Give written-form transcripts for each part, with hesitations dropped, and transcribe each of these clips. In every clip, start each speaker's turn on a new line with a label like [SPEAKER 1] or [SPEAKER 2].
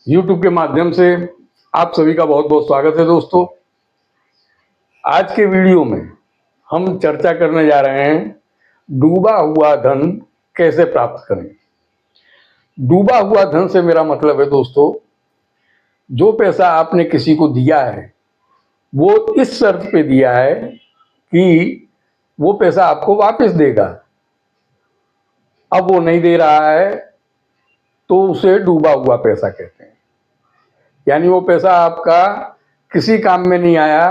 [SPEAKER 1] YouTube के माध्यम से आप सभी का बहुत बहुत स्वागत है दोस्तों। आज के वीडियो में हम चर्चा करने जा रहे हैं डूबा हुआ धन कैसे प्राप्त करें। डूबा हुआ धन से मेरा मतलब है दोस्तों, जो पैसा आपने किसी को दिया है वो इस शर्त पे दिया है कि वो पैसा आपको वापस देगा। अब वो नहीं दे रहा है तो उसे डूबा हुआ पैसा कहते हैं। यानी वो पैसा आपका किसी काम में नहीं आया,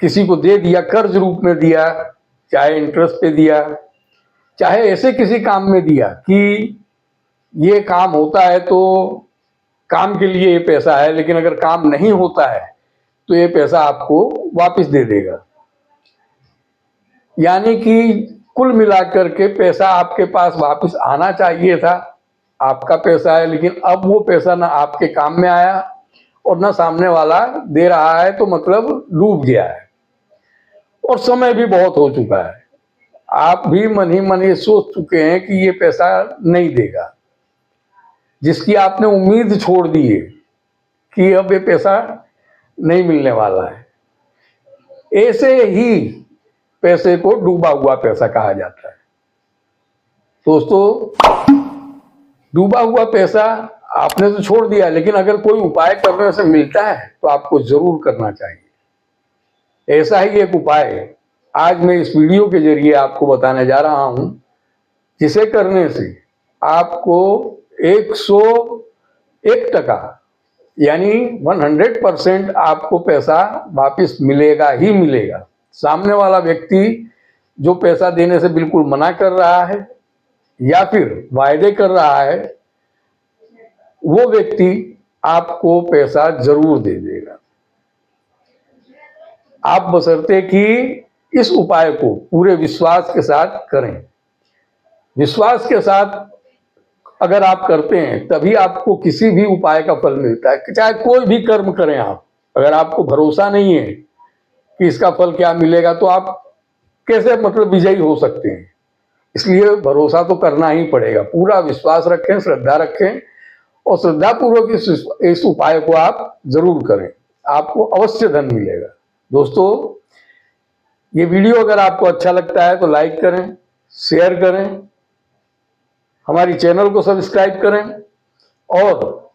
[SPEAKER 1] किसी को दे दिया, कर्ज रूप में दिया, चाहे इंटरेस्ट पे दिया, चाहे ऐसे किसी काम में दिया कि ये काम होता है तो काम के लिए ये पैसा है, लेकिन अगर काम नहीं होता है तो ये पैसा आपको वापस दे देगा। यानी कि कुल मिलाकर के पैसा आपके पास वापस आना चाहिए था, आपका पैसा है, लेकिन अब वो पैसा ना आपके काम में आया और ना सामने वाला दे रहा है, तो मतलब डूब गया है। और समय भी बहुत हो चुका है, आप भी मन ही मन ये सोच चुके हैं कि ये पैसा नहीं देगा। जिसकी आपने उम्मीद छोड़ दी है कि अब ये पैसा नहीं मिलने वाला है, ऐसे ही पैसे को डूबा हुआ पैसा कहा जाता है। दोस्तों, डूबा हुआ पैसा आपने तो छोड़ दिया, लेकिन अगर कोई उपाय करने से मिलता है तो आपको जरूर करना चाहिए। ऐसा ही एक उपाय आज मैं इस वीडियो के जरिए आपको बताने जा रहा हूं, जिसे करने से आपको 101% यानी 100% आपको पैसा वापस मिलेगा ही मिलेगा। सामने वाला व्यक्ति जो पैसा देने से बिल्कुल मना कर रहा है या फिर वायदे कर रहा है, वो व्यक्ति आपको पैसा जरूर दे देगा। आप बशर्ते कि इस उपाय को पूरे विश्वास के साथ करें। विश्वास के साथ अगर आप करते हैं तभी आपको किसी भी उपाय का फल मिलता है। चाहे कोई भी कर्म करें आप, अगर आपको भरोसा नहीं है कि इसका फल क्या मिलेगा तो आप कैसे मतलब विजयी हो सकते हैं। इसलिए भरोसा तो करना ही पड़ेगा। पूरा विश्वास रखें, श्रद्धा रखें और श्रद्धापूर्वक इस उपाय को आप जरूर करें, आपको अवश्य धन मिलेगा। दोस्तों, ये वीडियो अगर आपको अच्छा लगता है तो लाइक करें, शेयर करें, हमारी चैनल को सब्सक्राइब करें और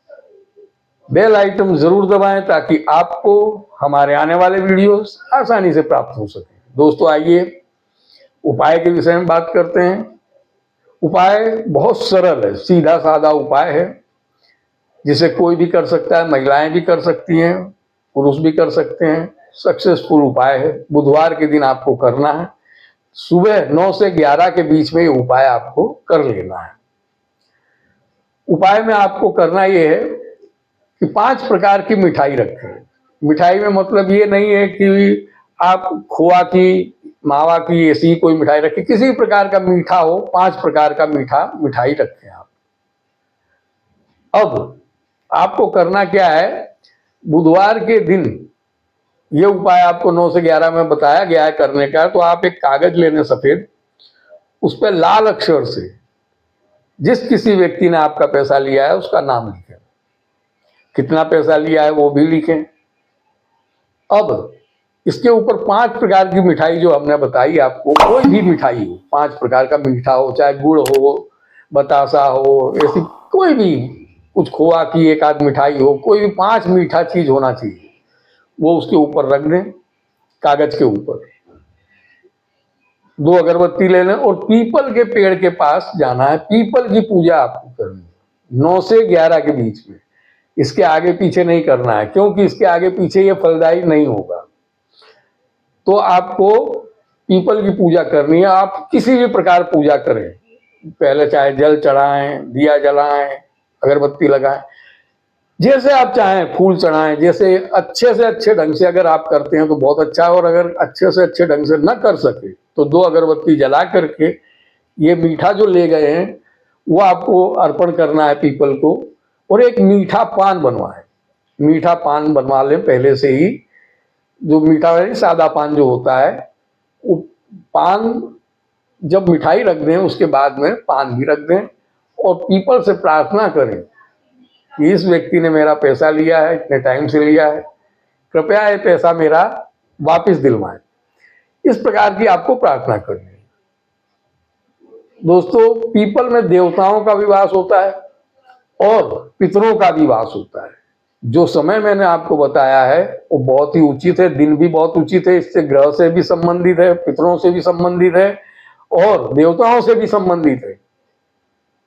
[SPEAKER 1] बेल आइटम जरूर दबाएं ताकि आपको हमारे आने वाले वीडियोस आसानी से प्राप्त हो सके। दोस्तों, आइए उपाय के विषय में बात करते हैं। उपाय बहुत सरल है, सीधा साधा उपाय है, जिसे कोई भी कर सकता है। महिलाएं भी कर सकती हैं, पुरुष भी कर सकते हैं। सक्सेसफुल उपाय है। बुधवार के दिन आपको करना है, सुबह 9 से 11 के बीच में ये उपाय आपको कर लेना है। उपाय में आपको करना ये है कि 5 प्रकार की मिठाई रखें। मिठाई में मतलब ये नहीं है कि आप खोआ की, मावा की ऐसी कोई मिठाई रखें, किसी प्रकार का मीठा हो। 5 प्रकार का मिठाई रखें आप। अब आपको करना क्या है, बुधवार के दिन ये उपाय आपको 9 से 11 में बताया गया है करने का। तो आप एक कागज लेने सफेद, उस पर लाल अक्षर से जिस किसी व्यक्ति ने आपका पैसा लिया है उसका नाम लिखें, कितना पैसा लिया है वो भी लिखें। अब इसके ऊपर 5 प्रकार की मिठाई जो हमने बताई आपको, कोई भी मिठाई हो, 5 प्रकार का मीठा हो, चाहे गुड़ हो, बतासा हो, ऐसी कोई भी, कुछ खोआ की एक आध मिठाई हो, कोई भी 5 मीठा चीज होना चाहिए, वो उसके ऊपर रख दें, कागज के ऊपर। 2 अगरबत्ती ले लें और पीपल के पेड़ के पास जाना है। पीपल की पूजा आपको करनी है 9 से 11 के बीच में। इसके आगे पीछे नहीं करना है, क्योंकि इसके आगे पीछे ये फलदायी नहीं होगा। तो आपको पीपल की पूजा करनी है। आप किसी भी प्रकार पूजा करें, पहले चाहे जल चढ़ाएं, दिया जलाएं, अगरबत्ती लगाएं, जैसे आप चाहें, फूल चढ़ाएं, जैसे अच्छे से अच्छे ढंग से अगर आप करते हैं तो बहुत अच्छा है। और अगर अच्छे से अच्छे ढंग से न कर सके तो 2 अगरबत्ती जला करके ये मीठा जो ले गए हैं वो आपको अर्पण करना है पीपल को। और एक मीठा पान बनवाएं, मीठा पान बनवा लें पहले से ही। जो मीठा है, सादा पान जो होता है, वो पान जब मिठाई रख दें उसके बाद में पान भी रख दें और पीपल से प्रार्थना करें कि इस व्यक्ति ने मेरा पैसा लिया है, इतने टाइम से लिया है, कृपया ये पैसा मेरा वापस दिलवाएं। इस प्रकार की आपको प्रार्थना करनी है। दोस्तों, पीपल में देवताओं का भी वास होता है और पितरों का भी वास होता है। जो समय मैंने आपको बताया है वो बहुत ही उचित है, दिन भी बहुत उचित है, इससे ग्रह से भी संबंधित है, पितरों से भी संबंधित है और देवताओं से भी संबंधित है।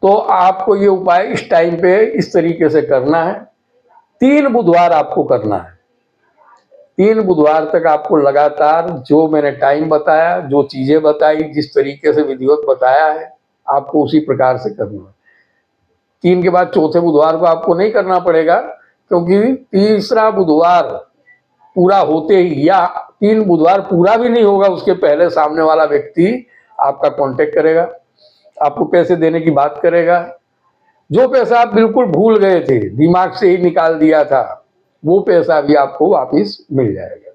[SPEAKER 1] तो आपको ये उपाय इस टाइम पे इस तरीके से करना है। 3 बुधवार आपको करना है। 3 बुधवार तक आपको लगातार जो मैंने टाइम बताया, जो चीजें बताई, जिस तरीके से विधिवत बताया है, आपको उसी प्रकार से करना है। 3 के बाद चौथे बुधवार को आपको नहीं करना पड़ेगा, क्योंकि तीसरा बुधवार पूरा होते ही या 3 बुधवार पूरा भी नहीं होगा उसके पहले सामने वाला व्यक्ति आपका कांटेक्ट करेगा, आपको पैसे देने की बात करेगा। जो पैसा आप बिल्कुल भूल गए थे, दिमाग से ही निकाल दिया था, वो पैसा भी आपको वापस मिल जाएगा।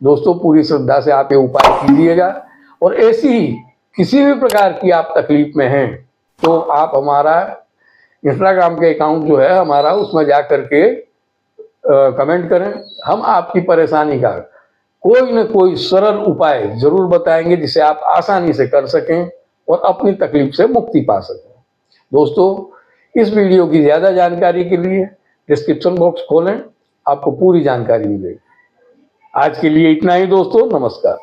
[SPEAKER 1] दोस्तों, पूरी श्रद्धा से आप ये उपाय कीजिएगा और ऐसी ही किसी भी प्रकार की आप तकलीफ में हैं तो आप हमारा इंस्टाग्राम के अकाउंट जो है हमारा, उसमें जा करके कमेंट करें। हम आपकी परेशानी का कोई न कोई सरल उपाय जरूर बताएंगे जिसे आप आसानी से कर सकें और अपनी तकलीफ से मुक्ति पा सकें। दोस्तों, इस वीडियो की ज़्यादा जानकारी के लिए डिस्क्रिप्शन बॉक्स खोलें, आपको पूरी जानकारी मिलेगी। आज के लिए इतना ही दोस्तों, नमस्कार।